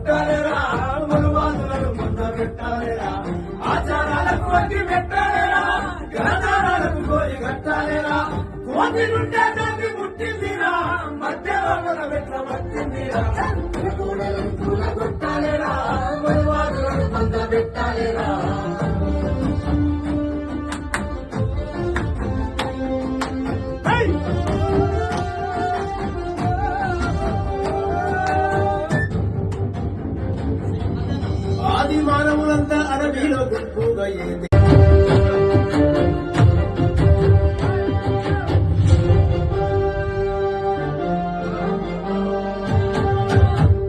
కొట్టాలేరా మనువాదులను ముంద పెట్టాలేరా ఆచారాలకు అగ్గి పెట్టాలేరా గ్రహాలకు కోరి కట్టాలేరా కోటి నుండే దాన్ని పుట్టిందిరా మధ్యలో మన వెట్ల పట్టిందిరా కొట్టాలేరా మనువాదులను ముంద పెట్టాలేరా ఆది మానవులంతా అడవిలో గుంపుగా ఏది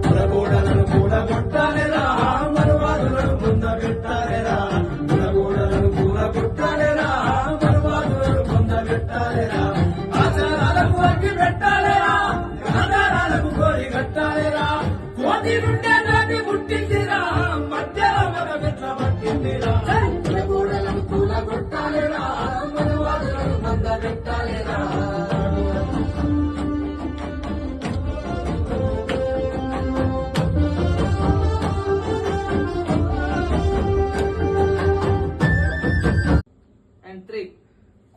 కులగోడలను కూడా కొట్టాలేరా మనువాదులను ముంద పెట్టాలేరా కులగోడలను కూడా కొట్టాలేరా మనువాదులను ముంద పెట్టాలేరా ఆచారాలకు అగ్గి పెట్టాలేరా ఆధారాలకు కోరి కట్టాలేరా కోటి నుండే దాన్ని పుట్టిందిరా మధ్యలో మన వెట్ల పట్టిందిరా కులగోడలను కూడా కొట్టాలేరా మనువాదులను ముంద పెట్టాలేరా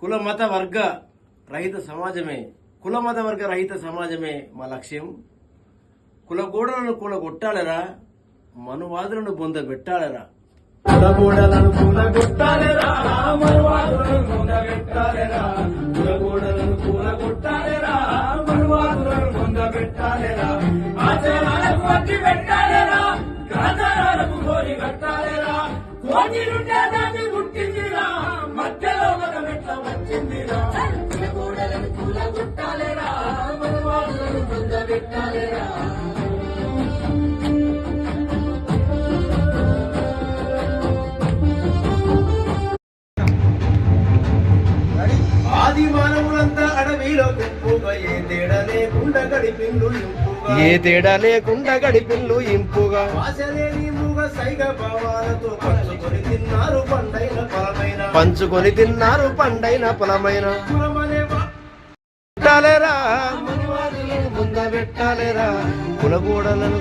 కుల మత వర్గ రహిత సమాజమే కుల మత వర్గ రహిత సమాజమే మా లక్ష్యం. కులగోడలను కూలగొట్టాలరా మనువాదులను బొందబెట్టాలరా కులగోడలను కూలగొట్టాలరా మనువాదులను బొందబెట్టాలరా కులగోడలను కూలగొట్టాలరా మనువాదులను బొందబెట్టాలరా ఆచారాలకు అగ్గి పెట్టాలరా ఆచారాలకు కోరి కట్టాలరా కోటి నుండే దాన్ని పుట్టిందిరా మధ్యలో మన వెట్ల వచ్చిందిరా కులగోడలను కూలగొట్టాలరా మనువాదులను బొందబెట్టాలరా ఆది మానవులంతా అడవిలో గుంపుగా ఏ తేడా లేకుండా గడిపిల్లు ఇంపుగా వాసలేని మూగ సైగ భావాలతో పంచుకొని తిన్నారు పండైన ఫలమైన పెట్టాలేరా మనువాదులను ముంద పెట్టాలేరా కులగోడలను